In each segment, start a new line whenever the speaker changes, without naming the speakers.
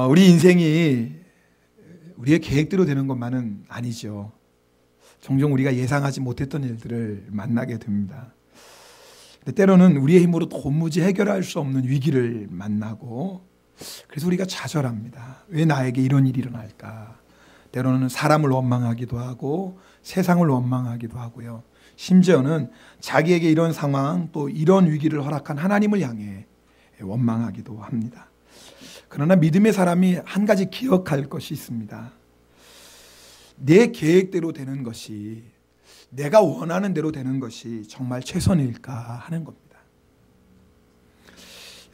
우리 인생이 우리의 계획대로 되는 것만은 아니죠. 종종 우리가 예상하지 못했던 일들을 만나게 됩니다. 때로는 우리의 힘으로 도무지 해결할 수 없는 위기를 만나고, 그래서 우리가 좌절합니다. 왜 나에게 이런 일이 일어날까? 때로는 사람을 원망하기도 하고 세상을 원망하기도 하고요. 심지어는 자기에게 이런 상황, 또 이런 위기를 허락한 하나님을 향해 원망하기도 합니다. 그러나 믿음의 사람이 한 가지 기억할 것이 있습니다. 내 계획대로 되는 것이, 내가 원하는 대로 되는 것이 정말 최선일까 하는 겁니다.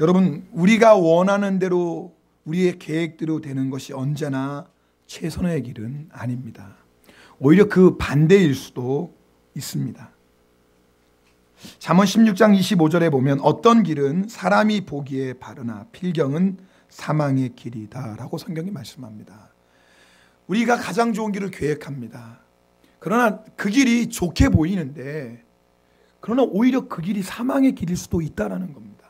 여러분, 우리가 원하는 대로, 우리의 계획대로 되는 것이 언제나 최선의 길은 아닙니다. 오히려 그 반대일 수도 있습니다. 잠언 16장 25절에 보면 어떤 길은 사람이 보기에 바르나 필경은 사망의 길이다 라고 성경이 말씀합니다. 우리가 가장 좋은 길을 계획합니다. 그러나 그 길이 좋게 보이는데, 그러나 오히려 그 길이 사망의 길일 수도 있다는 겁니다.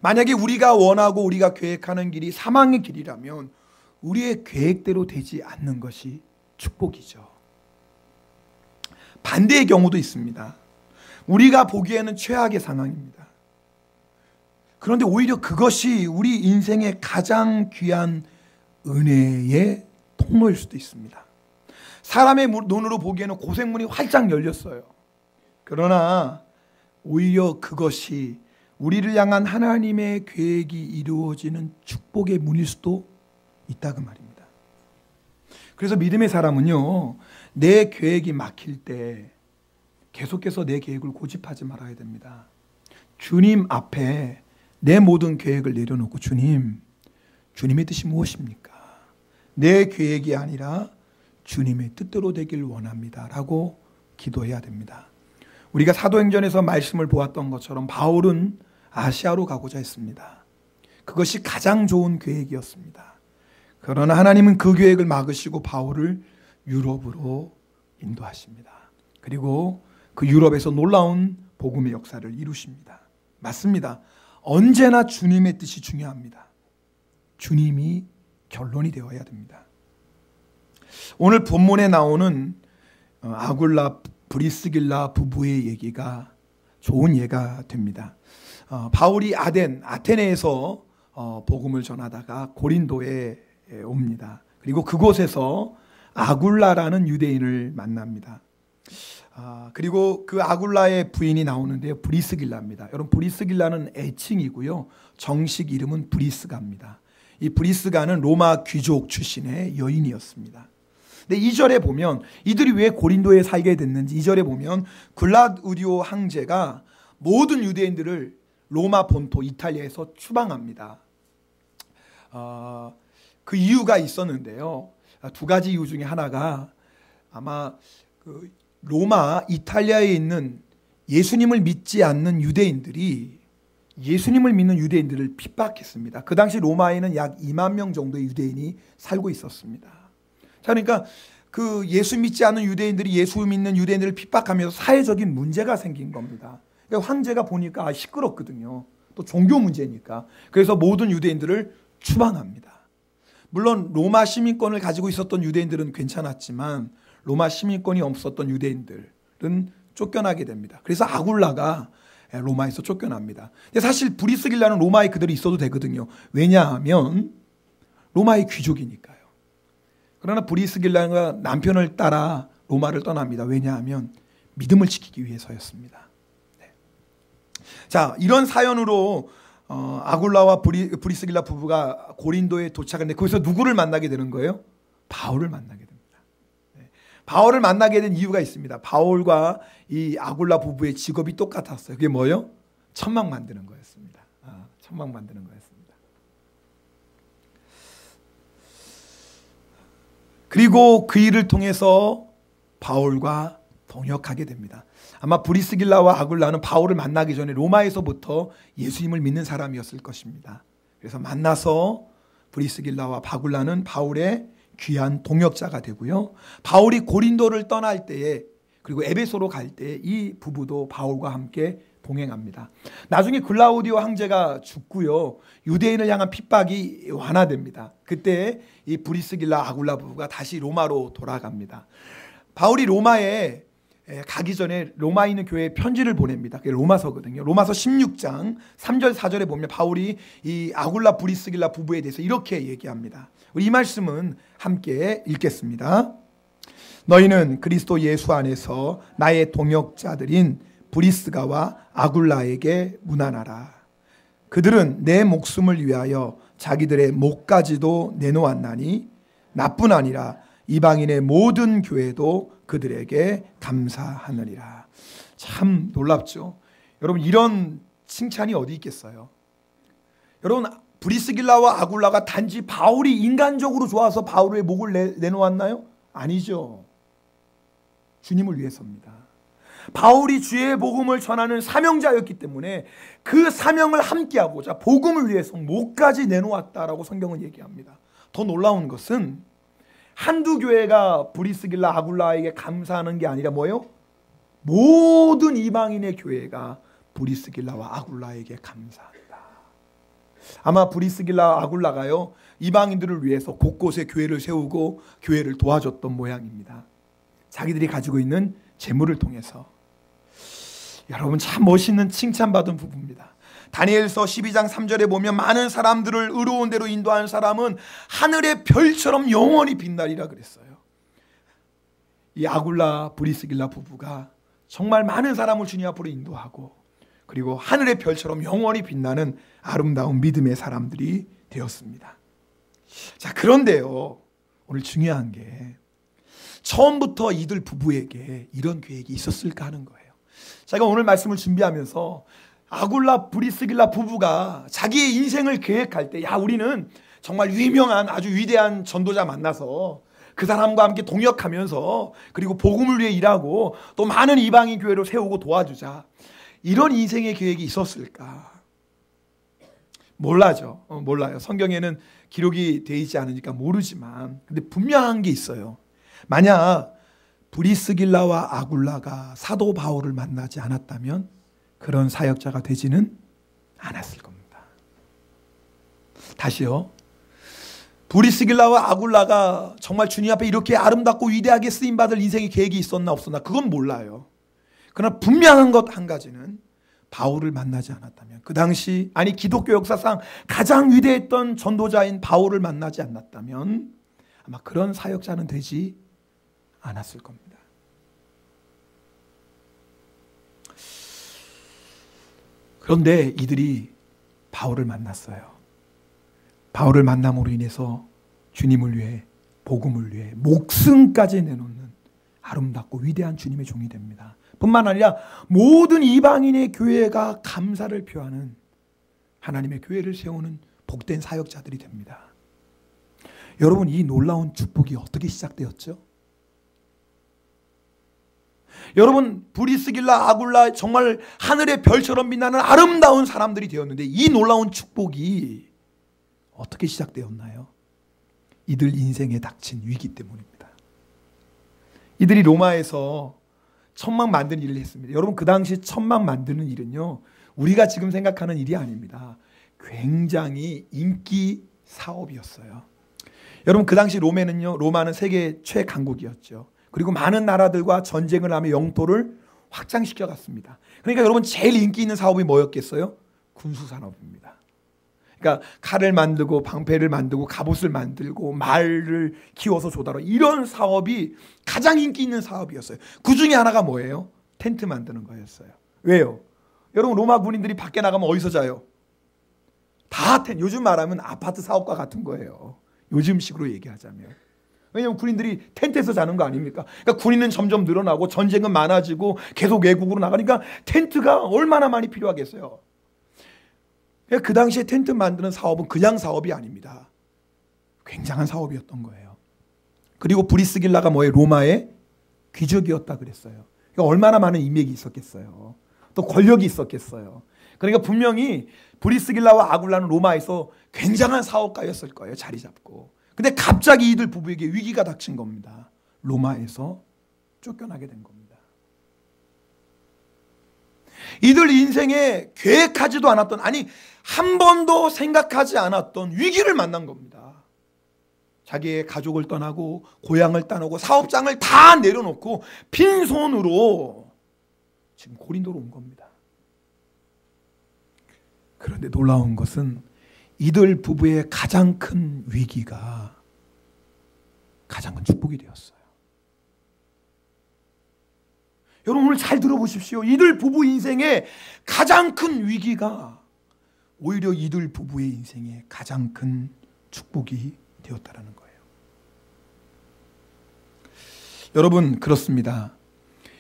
만약에 우리가 원하고 우리가 계획하는 길이 사망의 길이라면 우리의 계획대로 되지 않는 것이 축복이죠. 반대의 경우도 있습니다. 우리가 보기에는 최악의 상황입니다. 그런데 오히려 그것이 우리 인생의 가장 귀한 은혜의 통로일 수도 있습니다. 사람의 눈으로 보기에는 고생문이 활짝 열렸어요. 그러나 오히려 그것이 우리를 향한 하나님의 계획이 이루어지는 축복의 문일 수도 있다 그 말입니다. 그래서 믿음의 사람은요, 내 계획이 막힐 때 계속해서 내 계획을 고집하지 말아야 됩니다. 주님 앞에 내 모든 계획을 내려놓고, 주님의 뜻이 무엇입니까? 내 계획이 아니라 주님의 뜻대로 되길 원합니다 라고 기도해야 됩니다. 우리가 사도행전에서 말씀을 보았던 것처럼 바울은 아시아로 가고자 했습니다. 그것이 가장 좋은 계획이었습니다. 그러나 하나님은 그 계획을 막으시고 바울을 유럽으로 인도하십니다. 그리고 그 유럽에서 놀라운 복음의 역사를 이루십니다. 맞습니다. 언제나 주님의 뜻이 중요합니다. 주님이 결론이 되어야 됩니다. 오늘 본문에 나오는 아굴라 브리스길라 부부의 얘기가 좋은 예가 됩니다. 바울이 아테네에서 복음을 전하다가 고린도에 옵니다. 그리고 그곳에서 아굴라라는 유대인을 만납니다. 그리고 그 아굴라의 부인이 나오는데요, 브리스길라입니다. 여러분, 브리스길라는 애칭이고요, 정식 이름은 브리스가입니다. 이 브리스가는 로마 귀족 출신의 여인이었습니다. 근데 2절에 보면 이들이 왜 고린도에 살게 됐는지, 2절에 보면 글라우디오 황제가 모든 유대인들을 로마 본토 이탈리아에서 추방합니다. 그 이유가 있었는데요, 두 가지 이유 중에 하나가 아마 그 로마 이탈리아에 있는 예수님을 믿지 않는 유대인들이 예수님을 믿는 유대인들을 핍박했습니다. 그 당시 로마에는 약 2만 명 정도의 유대인이 살고 있었습니다. 자, 그러니까 그 예수 믿지 않는 유대인들이 예수 믿는 유대인들을 핍박하면서 사회적인 문제가 생긴 겁니다. 그러니까 황제가 보니까 시끄럽거든요. 또 종교 문제니까. 그래서 모든 유대인들을 추방합니다. 물론 로마 시민권을 가지고 있었던 유대인들은 괜찮았지만 로마 시민권이 없었던 유대인들은 쫓겨나게 됩니다. 그래서 아굴라가 로마에서 쫓겨납니다. 근데 사실 브리스길라는 로마에 그대로 있어도 되거든요. 왜냐하면 로마의 귀족이니까요. 그러나 브리스길라가 남편을 따라 로마를 떠납니다. 왜냐하면 믿음을 지키기 위해서였습니다. 네. 자, 이런 사연으로 아굴라와 브리스길라 부부가 고린도에 도착했는데 거기서 누구를 만나게 되는 거예요? 바울을 만나게 됩니다. 바울을 만나게 된 이유가 있습니다. 바울과 이 아굴라 부부의 직업이 똑같았어요. 그게 뭐예요? 천막 만드는 거였습니다. 천막 만드는 거였습니다. 그리고 그 일을 통해서 바울과 동역하게 됩니다. 아마 브리스길라와 아굴라는 바울을 만나기 전에 로마에서부터 예수님을 믿는 사람이었을 것입니다. 그래서 만나서 브리스길라와 아굴라는 바울의 귀한 동역자가 되고요, 바울이 고린도를 떠날 때에, 그리고 에베소로 갈 때 이 부부도 바울과 함께 동행합니다. 나중에 글라우디오 황제가 죽고요. 유대인을 향한 핍박이 완화됩니다. 그때 이 브리스길라 아굴라 부부가 다시 로마로 돌아갑니다. 바울이 로마에 가기 전에 로마에 있는 교회에 편지를 보냅니다. 그게 로마서거든요. 로마서 16장 3절 4절에 보면 바울이 이 아굴라 브리스길라 부부에 대해서 이렇게 얘기합니다. 우리 이 말씀은 함께 읽겠습니다. 너희는 그리스도 예수 안에서 나의 동역자들인 브리스가와 아굴라에게 문안하라. 그들은 내 목숨을 위하여 자기들의 목까지도 내놓았나니 나뿐 아니라 이방인의 모든 교회도 그들에게 감사하느니라. 참 놀랍죠. 여러분, 이런 칭찬이 어디 있겠어요? 여러분, 브리스길라와 아굴라가 단지 바울이 인간적으로 좋아서 바울의 목을 내놓았나요? 아니죠. 주님을 위해서입니다. 바울이 주의 복음을 전하는 사명자였기 때문에 그 사명을 함께하고자 복음을 위해서 목까지 내놓았다라고 성경은 얘기합니다. 더 놀라운 것은 한두 교회가 브리스길라 아굴라에게 감사하는 게 아니라 뭐예요? 모든 이방인의 교회가 브리스길라와 아굴라에게 감사한다. 아마 브리스길라 아굴라가요, 이방인들을 위해서 곳곳에 교회를 세우고 교회를 도와줬던 모양입니다. 자기들이 가지고 있는 재물을 통해서. 여러분, 참 멋있는 칭찬받은 부부입니다. 다니엘서 12장 3절에 보면 많은 사람들을 의로운 대로 인도하는 사람은 하늘의 별처럼 영원히 빛나리라 그랬어요. 이 아굴라 브리스길라 부부가 정말 많은 사람을 주님 앞으로 인도하고 그리고 하늘의 별처럼 영원히 빛나는 아름다운 믿음의 사람들이 되었습니다. 자, 그런데요, 오늘 중요한 게 처음부터 이들 부부에게 이런 계획이 있었을까 하는 거예요. 제가 오늘 말씀을 준비하면서 아굴라 브리스길라 부부가 자기의 인생을 계획할 때, 야, 우리는 정말 유명한 아주 위대한 전도자 만나서 그 사람과 함께 동역하면서 그리고 복음을 위해 일하고 또 많은 이방인 교회를 세우고 도와주자, 이런 인생의 계획이 있었을까? 몰라요. 성경에는 기록이 되어 있지 않으니까 모르지만, 근데 분명한 게 있어요. 만약 브리스길라와 아굴라가 사도 바울을 만나지 않았다면 그런 사역자가 되지는 않았을 겁니다. 다시요. 브리스길라와 아굴라가 정말 주님 앞에 이렇게 아름답고 위대하게 쓰임받을 인생의 계획이 있었나 없었나, 그건 몰라요. 그러나 분명한 것 한 가지는 바울을 만나지 않았다면, 그 당시, 아니 기독교 역사상 가장 위대했던 전도자인 바울을 만나지 않았다면 아마 그런 사역자는 되지 않았을 겁니다. 그런데 이들이 바울을 만났어요. 바울을 만남으로 인해서 주님을 위해, 복음을 위해 목숨까지 내놓는 아름답고 위대한 주님의 종이 됩니다. 뿐만 아니라 모든 이방인의 교회가 감사를 표하는 하나님의 교회를 세우는 복된 사역자들이 됩니다. 여러분, 이 놀라운 축복이 어떻게 시작되었죠? 여러분, 브리스길라 아굴라 정말 하늘의 별처럼 빛나는 아름다운 사람들이 되었는데 이 놀라운 축복이 어떻게 시작되었나요? 이들 인생에 닥친 위기 때문입니다. 이들이 로마에서 천막 만드는 일을 했습니다. 여러분, 그 당시 천막 만드는 일은요, 우리가 지금 생각하는 일이 아닙니다. 굉장히 인기 사업이었어요. 여러분, 그 당시 로마는 세계 최강국이었죠. 그리고 많은 나라들과 전쟁을 하며 영토를 확장시켜 갔습니다. 그러니까 여러분, 제일 인기 있는 사업이 뭐였겠어요? 군수산업입니다. 그러니까 칼을 만들고 방패를 만들고 갑옷을 만들고 말을 키워서 조다로, 이런 사업이 가장 인기 있는 사업이었어요. 그 중에 하나가 뭐예요? 텐트 만드는 거였어요. 왜요? 여러분, 로마 군인들이 밖에 나가면 어디서 자요? 다 요즘 말하면 아파트 사업과 같은 거예요. 요즘식으로 얘기하자면. 왜냐하면 군인들이 텐트에서 자는 거 아닙니까? 그러니까 군인은 점점 늘어나고 전쟁은 많아지고 계속 외국으로 나가니까 텐트가 얼마나 많이 필요하겠어요. 그 당시에 텐트 만드는 사업은 그냥 사업이 아닙니다. 굉장한 사업이었던 거예요. 그리고 브리스길라가 뭐예요? 로마의 귀족이었다 그랬어요. 그러니까 얼마나 많은 인맥이 있었겠어요. 또 권력이 있었겠어요. 그러니까 분명히 브리스길라와 아굴라는 로마에서 굉장한 사업가였을 거예요. 자리 잡고. 근데 갑자기 이들 부부에게 위기가 닥친 겁니다. 로마에서 쫓겨나게 된 겁니다. 이들 인생에 계획하지도 않았던, 아니 한 번도 생각하지 않았던 위기를 만난 겁니다. 자기의 가족을 떠나고 고향을 떠나고 사업장을 다 내려놓고 빈손으로 지금 고린도로 온 겁니다. 그런데 놀라운 것은 이들 부부의 가장 큰 위기가 가장 큰 축복이 되었어요. 여러분 오늘 잘 들어보십시오. 이들 부부 인생의 가장 큰 위기가 오히려 이들 부부의 인생의 가장 큰 축복이 되었다는 거예요. 여러분 그렇습니다.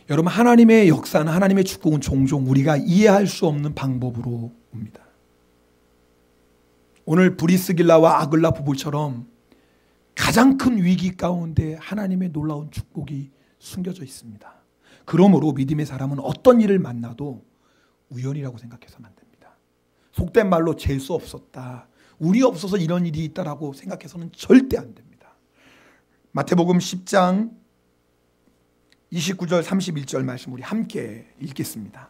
여러분 하나님의 역사는, 하나님의 축복은 종종 우리가 이해할 수 없는 방법으로 옵니다. 오늘 브리스길라와 아글라 부부처럼 가장 큰 위기 가운데 하나님의 놀라운 축복이 숨겨져 있습니다. 그러므로 믿음의 사람은 어떤 일을 만나도 우연이라고 생각해서는 안 됩니다. 속된 말로 재수 없었다, 운이 없어서 이런 일이 있다라고 생각해서는 절대 안 됩니다. 마태복음 10장 29절 31절 말씀 우리 함께 읽겠습니다.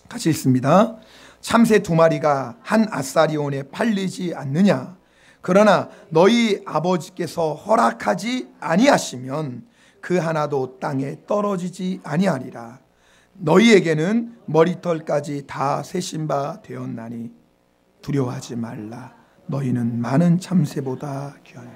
같이 읽습니다. 참새 2마리가 한 아사리온에 팔리지 않느냐? 그러나 너희 아버지께서 허락하지 아니하시면 그 하나도 땅에 떨어지지 아니하리라. 너희에게는 머리털까지 다 세신 바 되었나니 두려워하지 말라. 너희는 많은 참새보다 귀하니.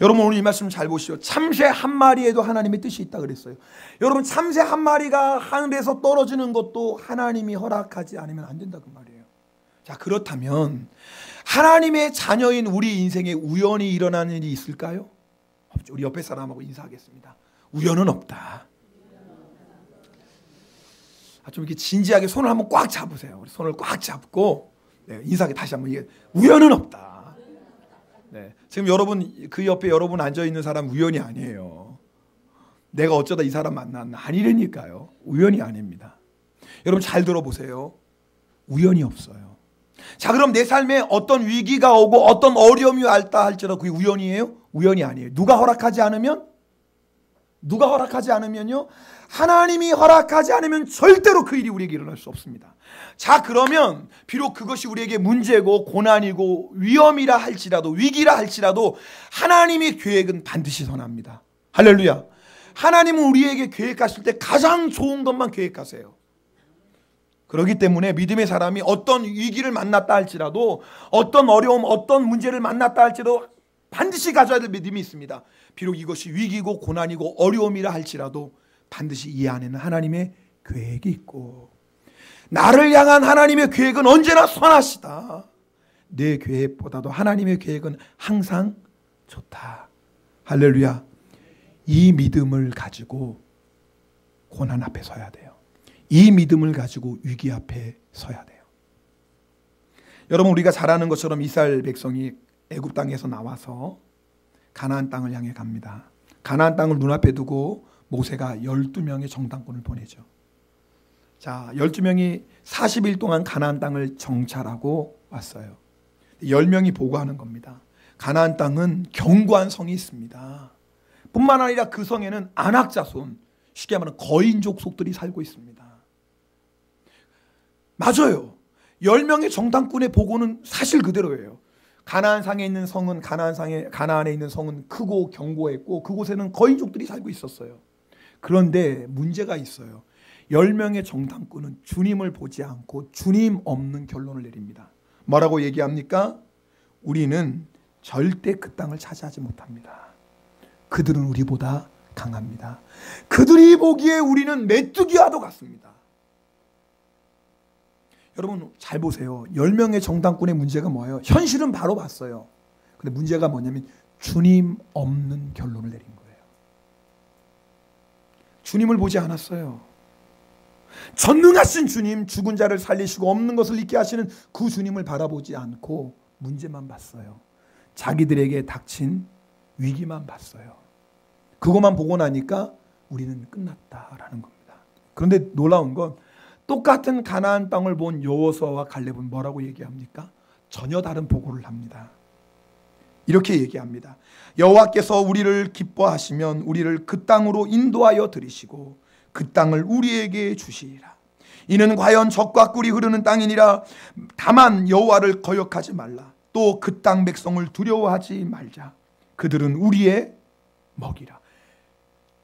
여러분 오늘 이 말씀 잘 보시오. 참새 한 마리에도 하나님의 뜻이 있다 그랬어요. 여러분 참새 한 마리가 하늘에서 떨어지는 것도 하나님이 허락하지 않으면 안 된다 그 말이에요. 자, 그렇다면 하나님의 자녀인 우리 인생에 우연히 일어나는 일이 있을까요? 우리 옆에 사람하고 인사하겠습니다. 우연은 없다. 좀 이렇게 진지하게 손을 한번 꽉 잡으세요. 우리 손을 꽉 잡고 인사하게 다시 한번. 이게 우연은 없다. 네, 지금 여러분 그 옆에 여러분 앉아 있는 사람 우연이 아니에요. 내가 어쩌다 이 사람 만났나 아니라니까요. 우연이 아닙니다. 여러분 잘 들어보세요. 우연이 없어요. 자, 그럼 내 삶에 어떤 위기가 오고 어떤 어려움이 왔다 할지라도 그게 우연이에요? 우연이 아니에요. 누가 허락하지 않으면? 누가 허락하지 않으면요? 하나님이 허락하지 않으면 절대로 그 일이 우리에게 일어날 수 없습니다. 자, 그러면 비록 그것이 우리에게 문제고 고난이고 위험이라 할지라도, 위기라 할지라도 하나님의 계획은 반드시 선합니다. 할렐루야. 하나님은 우리에게 계획하실 때 가장 좋은 것만 계획하세요. 그렇기 때문에 믿음의 사람이 어떤 위기를 만났다 할지라도, 어떤 어려움, 어떤 문제를 만났다 할지라도 반드시 가져야 될 믿음이 있습니다. 비록 이것이 위기고 고난이고 어려움이라 할지라도 반드시 이 안에는 하나님의 계획이 있고, 나를 향한 하나님의 계획은 언제나 선하시다. 내 계획보다도 하나님의 계획은 항상 좋다. 할렐루야. 이 믿음을 가지고 고난 앞에 서야 돼요. 이 믿음을 가지고 위기 앞에 서야 돼요. 여러분 우리가 잘 아는 것처럼 이스라엘 백성이 애굽 땅에서 나와서 가나안 땅을 향해 갑니다. 가나안 땅을 눈앞에 두고 모세가 12명의 정탐꾼을 보내죠. 자, 12명이 40일 동안 가나안 땅을 정찰하고 왔어요. 10명이 보고하는 겁니다. 가나안 땅은 견고한 성이 있습니다. 뿐만 아니라 그 성에는 안악자손, 쉽게 말하면 거인족 속들이 살고 있습니다. 맞아요. 10명의 정탐꾼의 보고는 사실 그대로예요. 가나안상에 있는 성은 가나안에 있는 성은 크고 견고했고 그곳에는 거인족들이 살고 있었어요. 그런데 문제가 있어요. 10명의 정탐꾼은 주님을 보지 않고 주님 없는 결론을 내립니다. 뭐라고 얘기합니까? 우리는 절대 그 땅을 차지하지 못합니다. 그들은 우리보다 강합니다. 그들이 보기에 우리는 메뚜기와도 같습니다. 여러분 잘 보세요. 10명의 정탐꾼의 문제가 뭐예요? 현실은 바로 봤어요. 근데 문제가 뭐냐면 주님 없는 결론을 내린 거예요. 주님을 보지 않았어요. 전능하신 주님, 죽은 자를 살리시고 없는 것을 있게 하시는 그 주님을 바라보지 않고 문제만 봤어요. 자기들에게 닥친 위기만 봤어요. 그것만 보고 나니까 우리는 끝났다라는 겁니다. 그런데 놀라운 건 똑같은 가나안 땅을 본 여호수아와 갈렙은 뭐라고 얘기합니까? 전혀 다른 보고를 합니다. 이렇게 얘기합니다. 여호와께서 우리를 기뻐하시면 우리를 그 땅으로 인도하여 들이시고 그 땅을 우리에게 주시리라. 이는 과연 젖과 꿀이 흐르는 땅이니라. 다만 여호와를 거역하지 말라. 또 그 땅 백성을 두려워하지 말자. 그들은 우리의 먹이라.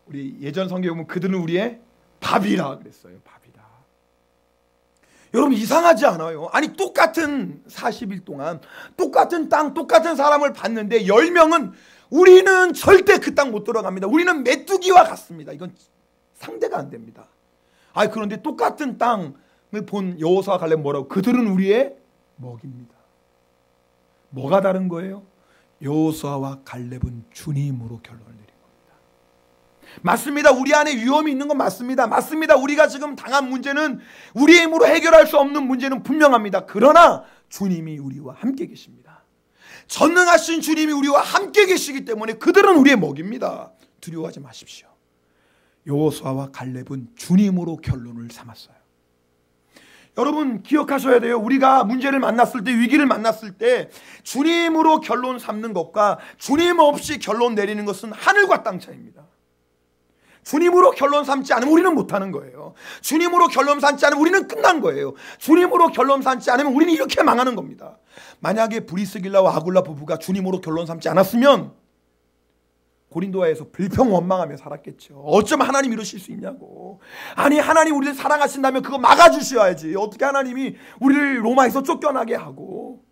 우리 예전 성경에 보면 그들은 우리의 밥이라 그랬어요. 밥이라. 여러분 이상하지 않아요? 아니 똑같은 40일 동안 똑같은 땅 똑같은 사람을 봤는데 10명은 우리는 절대 그 땅 못 들어갑니다. 우리는 메뚜기와 같습니다. 이건 상대가 안 됩니다. 그런데 똑같은 땅을 본 여호수아와 갈렙은 뭐라고? 그들은 우리의 먹입니다. 뭐가 다른 거예요? 여호수아와 갈렙은 주님으로 결론을 내린 겁니다. 맞습니다. 우리 안에 위험이 있는 건 맞습니다. 맞습니다. 우리가 지금 당한 문제는 우리의 힘으로 해결할 수 없는 문제는 분명합니다. 그러나 주님이 우리와 함께 계십니다. 전능하신 주님이 우리와 함께 계시기 때문에 그들은 우리의 먹입니다. 두려워하지 마십시오. 여호수아와 갈렙은 주님으로 결론을 삼았어요. 여러분 기억하셔야 돼요. 우리가 문제를 만났을 때, 위기를 만났을 때 주님으로 결론 삼는 것과 주님 없이 결론 내리는 것은 하늘과 땅 차이입니다. 주님으로 결론 삼지 않으면 우리는 못하는 거예요. 주님으로 결론 삼지 않으면 우리는 끝난 거예요. 주님으로 결론 삼지 않으면 우리는 이렇게 망하는 겁니다. 만약에 브리스길라와 아굴라 부부가 주님으로 결론 삼지 않았으면 고린도아에서 불평 원망하며 살았겠죠. 어쩜 하나님 이러실 수 있냐고. 아니 하나님 우리를 사랑하신다면 그거 막아주셔야지. 어떻게 하나님이 우리를 로마에서 쫓겨나게 하고.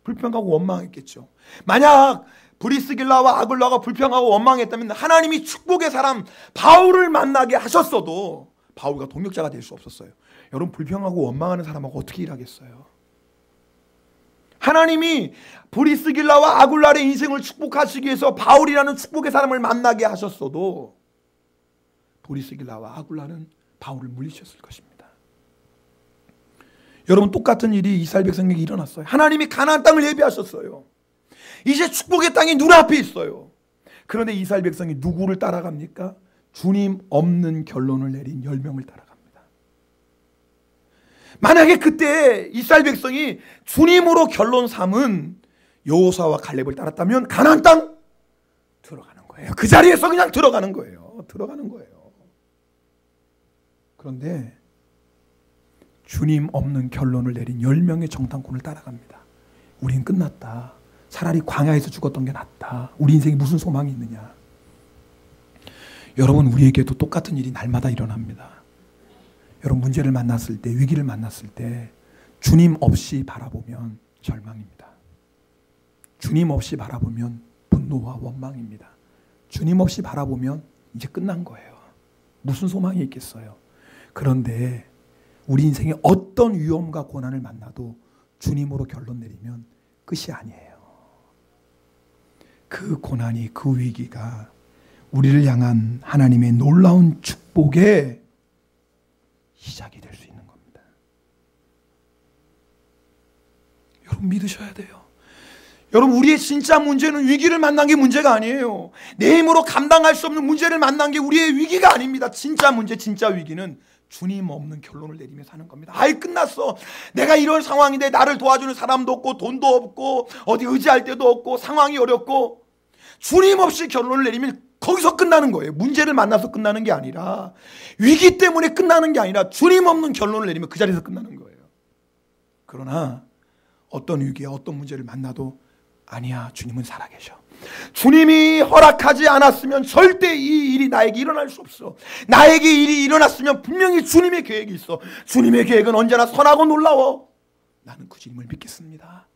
불평하고 원망했겠죠. 만약 브리스길라와 아굴라가 불평하고 원망했다면 하나님이 축복의 사람 바울을 만나게 하셨어도 바울과 동역자가 될 수 없었어요. 여러분 불평하고 원망하는 사람하고 어떻게 일하겠어요? 하나님이 브리스길라와 아굴라의 인생을 축복하시기 위해서 바울이라는 축복의 사람을 만나게 하셨어도 브리스길라와 아굴라는 바울을 물리쳤을 것입니다. 여러분 똑같은 일이 이스라엘 백성에게 일어났어요. 하나님이 가나안 땅을 예비하셨어요. 이제 축복의 땅이 눈앞에 있어요. 그런데 이스라엘 백성이 누구를 따라갑니까? 주님 없는 결론을 내린 10명을 따라갑니다. 만약에 그때 이스라엘 백성이 주님으로 결론 삼은 여호수아와 갈렙을 따랐다면 가나안 땅 들어가는 거예요. 그 자리에서 그냥 들어가는 거예요. 들어가는 거예요. 그런데 주님 없는 결론을 내린 10명의 정탐꾼을 따라갑니다. 우린 끝났다. 차라리 광야에서 죽었던 게 낫다. 우리 인생에 무슨 소망이 있느냐. 여러분 우리에게도 똑같은 일이 날마다 일어납니다. 여러분 문제를 만났을 때, 위기를 만났을 때 주님 없이 바라보면 절망입니다. 주님 없이 바라보면 분노와 원망입니다. 주님 없이 바라보면 이제 끝난 거예요. 무슨 소망이 있겠어요. 그런데 우리 인생에 어떤 위험과 고난을 만나도 주님으로 결론 내리면 끝이 아니에요. 그 고난이, 그 위기가 우리를 향한 하나님의 놀라운 축복의 시작이 될 수 있는 겁니다. 여러분 믿으셔야 돼요. 여러분 우리의 진짜 문제는 위기를 만난 게 문제가 아니에요. 내 힘으로 감당할 수 없는 문제를 만난 게 우리의 위기가 아닙니다. 진짜 문제, 진짜 위기는 주님 없는 결론을 내리며 사는 겁니다. 끝났어. 내가 이런 상황인데 나를 도와주는 사람도 없고 돈도 없고 어디 의지할 데도 없고 상황이 어렵고 주님 없이 결론을 내리면 거기서 끝나는 거예요. 문제를 만나서 끝나는 게 아니라 위기 때문에 끝나는 게 아니라 주님 없는 결론을 내리면 그 자리에서 끝나는 거예요. 그러나 어떤 위기야 어떤 문제를 만나도 아니야 주님은 살아계셔. 주님이 허락하지 않았으면 절대 이 일이 나에게 일어날 수 없어. 나에게 일이 일어났으면 분명히 주님의 계획이 있어. 주님의 계획은 언제나 선하고 놀라워. 나는 그 주님을 믿겠습니다.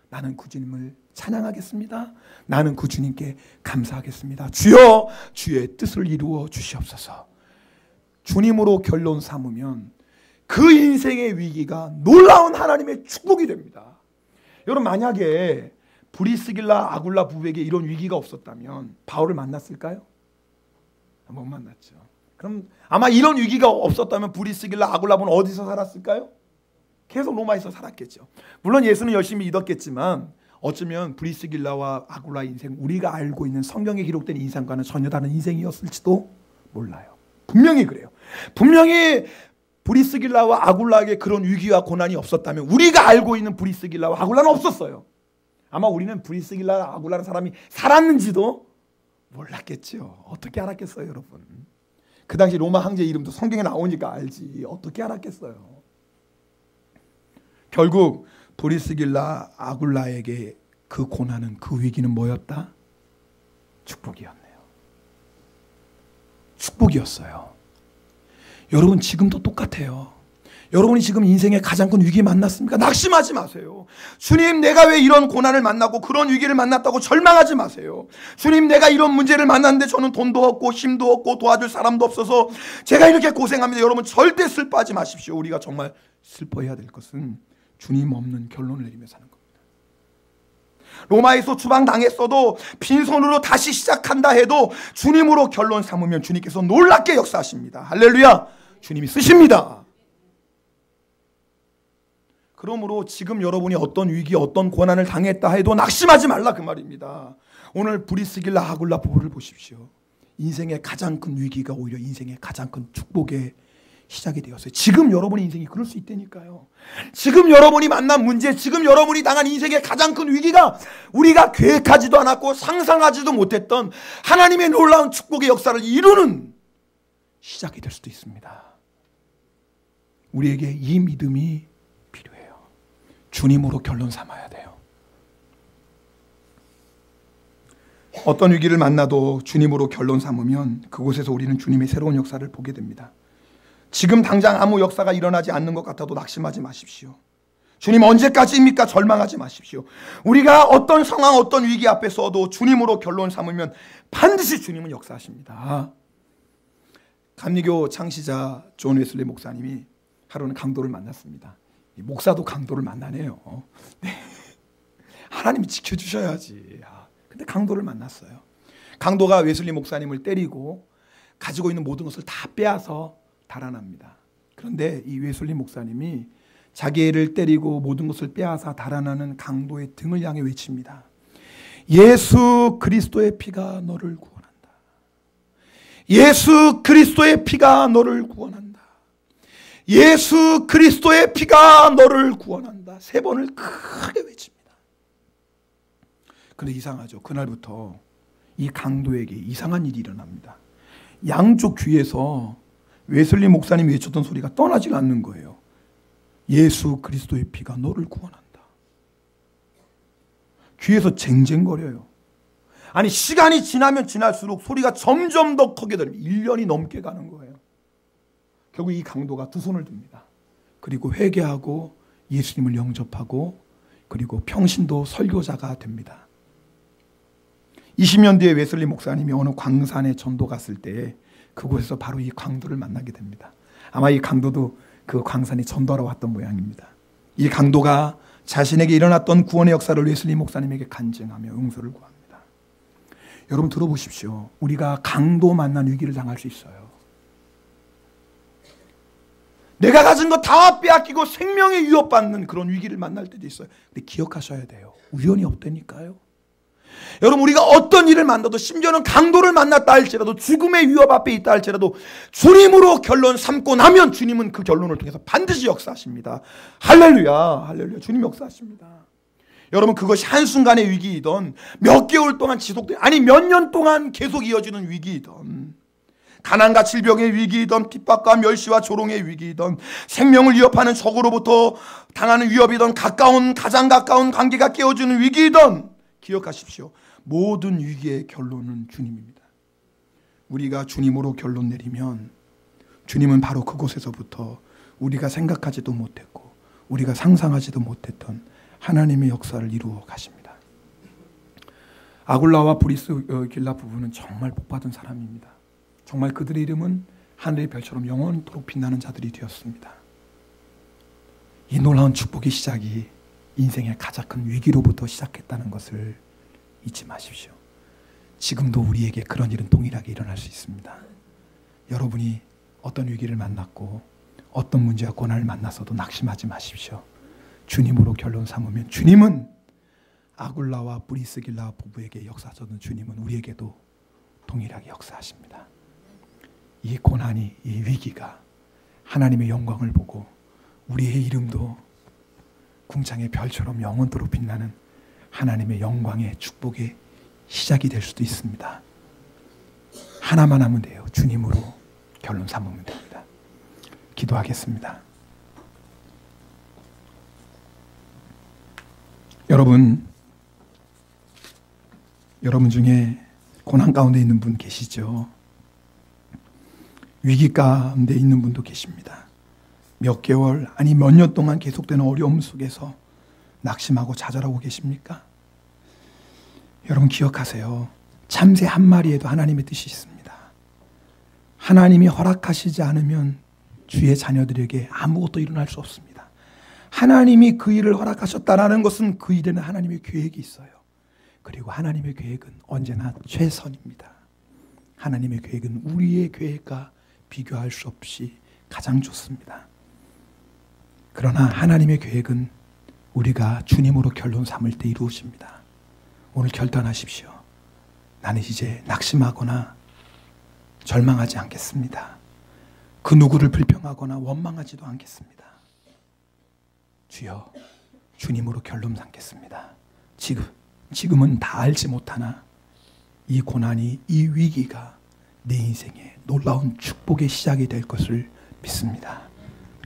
나는 그 주님을 찬양하겠습니다. 나는 그 주님께 감사하겠습니다. 주여 주의 뜻을 이루어 주시옵소서. 주님으로 결론 삼으면 그 인생의 위기가 놀라운 하나님의 축복이 됩니다. 여러분 만약에 브리스길라 아굴라 부부에게 이런 위기가 없었다면 바울을 만났을까요? 못 만났죠. 그럼 아마 이런 위기가 없었다면 브리스길라 아굴라 부부는 어디서 살았을까요? 계속 로마에서 살았겠죠. 물론 예수는 열심히 믿었겠지만 어쩌면 브리스길라와 아굴라 인생, 우리가 알고 있는 성경에 기록된 인생과는 전혀 다른 인생이었을지도 몰라요. 분명히 그래요. 분명히 브리스길라와 아굴라에게 그런 위기와 고난이 없었다면 우리가 알고 있는 브리스길라와 아굴라는 없었어요. 아마 우리는 브리스길라와 아굴라라는 사람이 살았는지도 몰랐겠죠. 어떻게 알았겠어요, 여러분? 그 당시 로마 황제 이름도 성경에 나오니까 알지. 어떻게 알았겠어요. 결국 브리스길라 아굴라에게 그 고난은, 그 위기는 뭐였다? 축복이었네요. 축복이었어요. 여러분 지금도 똑같아요. 여러분이 지금 인생의 가장 큰 위기 만났습니까? 낙심하지 마세요. 주님, 내가 왜 이런 고난을 만나고 그런 위기를 만났다고 절망하지 마세요. 주님, 내가 이런 문제를 만났는데 저는 돈도 없고 힘도 없고 도와줄 사람도 없어서 제가 이렇게 고생합니다. 여러분 절대 슬퍼하지 마십시오. 우리가 정말 슬퍼해야 될 것은 주님 없는 결론을 내리며 사는 겁니다. 로마에서 추방당했어도 빈손으로 다시 시작한다 해도 주님으로 결론 삼으면 주님께서 놀랍게 역사하십니다. 할렐루야. 주님이 쓰십니다. 그러므로 지금 여러분이 어떤 위기, 어떤 고난을 당했다 해도 낙심하지 말라 그 말입니다. 오늘 브리스길라 아굴라 부부를 보십시오. 인생의 가장 큰 위기가 오히려 인생의 가장 큰 축복의 시작이 되었어요. 지금 여러분의 인생이 그럴 수 있다니까요. 지금 여러분이 만난 문제, 지금 여러분이 당한 인생의 가장 큰 위기가 우리가 계획하지도 않았고 상상하지도 못했던 하나님의 놀라운 축복의 역사를 이루는 시작이 될 수도 있습니다. 우리에게 이 믿음이 필요해요. 주님으로 결론 삼아야 돼요. 어떤 위기를 만나도 주님으로 결론 삼으면 그곳에서 우리는 주님의 새로운 역사를 보게 됩니다. 지금 당장 아무 역사가 일어나지 않는 것 같아도 낙심하지 마십시오. 주님 언제까지입니까? 절망하지 마십시오. 우리가 어떤 상황, 어떤 위기 앞에서도 주님으로 결론 삼으면 반드시 주님은 역사하십니다. 감리교 창시자 존 웨슬리 목사님이 하루는 강도를 만났습니다. 목사도 강도를 만나네요. 네. 하나님이 지켜주셔야지. 근데 강도를 만났어요. 강도가 웨슬리 목사님을 때리고 가지고 있는 모든 것을 다 빼앗아 달아납니다. 그런데 이 웨슬리 목사님이 자기 애를 때리고 모든 것을 빼앗아 달아나는 강도의 등을 향해 외칩니다. 예수 그리스도의 피가 너를 구원한다. 예수 그리스도의 피가 너를 구원한다. 예수 그리스도의 피가 너를 구원한다. 3번을 크게 외칩니다. 그런데 이상하죠. 그날부터 이 강도에게 이상한 일이 일어납니다. 양쪽 귀에서 웨슬리 목사님이 외쳤던 소리가 떠나질 않는 거예요. 예수 그리스도의 피가 너를 구원한다. 귀에서 쟁쟁거려요. 아니 시간이 지나면 지날수록 소리가 점점 더 크게 들립니다. 1년이 넘게 가는 거예요. 결국 이 강도가 2손을 듭니다. 그리고 회개하고 예수님을 영접하고 그리고 평신도 설교자가 됩니다. 20년 뒤에 웨슬리 목사님이 어느 광산에 전도 갔을 때 그곳에서 바로 이 강도를 만나게 됩니다. 아마 이 강도도 그 광산에 전도하러 왔던 모양입니다. 이 강도가 자신에게 일어났던 구원의 역사를 웨슬리 목사님에게 간증하며 용서를 구합니다. 여러분 들어보십시오. 우리가 강도 만난 위기를 당할 수 있어요. 내가 가진 거 다 빼앗기고 생명에 위협받는 그런 위기를 만날 때도 있어요. 근데 기억하셔야 돼요. 우연이 없다니까요. 여러분 우리가 어떤 일을 만나도 심지어는 강도를 만났다 할지라도 죽음의 위협 앞에 있다 할지라도 주님으로 결론 삼고 나면 주님은 그 결론을 통해서 반드시 역사하십니다. 할렐루야. 할렐루야. 주님 역사하십니다. 여러분 그것이 한순간의 위기이든 몇 개월 동안 지속된 아니 몇 년 동안 계속 이어지는 위기이든 가난과 질병의 위기이든 핍박과 멸시와 조롱의 위기이든 생명을 위협하는 적으로부터 당하는 위협이든 가장 가까운 관계가 깨어지는 위기이든 기억하십시오. 모든 위기의 결론은 주님입니다. 우리가 주님으로 결론 내리면 주님은 바로 그곳에서부터 우리가 생각하지도 못했고 우리가 상상하지도 못했던 하나님의 역사를 이루어 가십니다. 아굴라와 브리스길라 부부는 정말 복받은 사람입니다. 정말 그들의 이름은 하늘의 별처럼 영원토록 빛나는 자들이 되었습니다. 이 놀라운 축복의 시작이 인생의 가장 큰 위기로부터 시작했다는 것을 잊지 마십시오. 지금도 우리에게 그런 일은 동일하게 일어날 수 있습니다. 여러분이 어떤 위기를 만났고 어떤 문제와 고난을 만나서도 낙심하지 마십시오. 주님으로 결론 삼으면 주님은 아굴라와 브리스길라 부부에게 역사하셨던 주님은 우리에게도 동일하게 역사하십니다. 이 고난이, 이 위기가 하나님의 영광을 보고 우리의 이름도 궁창의 별처럼 영원토록 빛나는 하나님의 영광의 축복의 시작이 될 수도 있습니다. 하나만 하면 돼요. 주님으로 결론 삼으면 됩니다. 기도하겠습니다. 여러분 중에 고난 가운데 있는 분 계시죠? 위기 가운데 있는 분도 계십니다. 몇 개월 아니 몇 년 동안 계속되는 어려움 속에서 낙심하고 좌절하고 계십니까? 여러분 기억하세요. 참새 한 마리에도 하나님의 뜻이 있습니다. 하나님이 허락하시지 않으면 주의 자녀들에게 아무것도 일어날 수 없습니다. 하나님이 그 일을 허락하셨다라는 것은 그 일에는 하나님의 계획이 있어요. 그리고 하나님의 계획은 언제나 최선입니다. 하나님의 계획은 우리의 계획과 비교할 수 없이 가장 좋습니다. 그러나 하나님의 계획은 우리가 주님으로 결론 삼을 때 이루어집니다. 오늘 결단하십시오. 나는 이제 낙심하거나 절망하지 않겠습니다. 그 누구를 불평하거나 원망하지도 않겠습니다. 주여, 주님으로 결론 삼겠습니다. 지금은 다 알지 못하나 이 고난이, 이 위기가 내 인생의 놀라운 축복의 시작이 될 것을 믿습니다.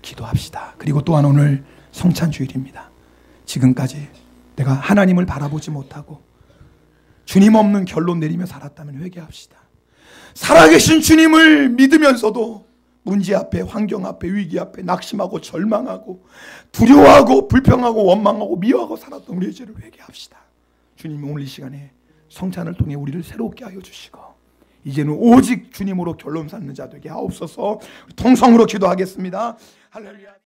기도합시다. 그리고 또한 오늘 성찬주일입니다. 지금까지 내가 하나님을 바라보지 못하고 주님 없는 결론 내리며 살았다면 회개합시다. 살아계신 주님을 믿으면서도 문제 앞에, 환경 앞에, 위기 앞에 낙심하고 절망하고 두려워하고 불평하고 원망하고 미워하고 살았던 우리의 죄를 회개합시다. 주님 오늘 이 시간에 성찬을 통해 우리를 새롭게 하여 주시고 이제는 오직 주님으로 결론 삼는 자 되게 하옵소서. 통성으로 기도하겠습니다. 할렐루야.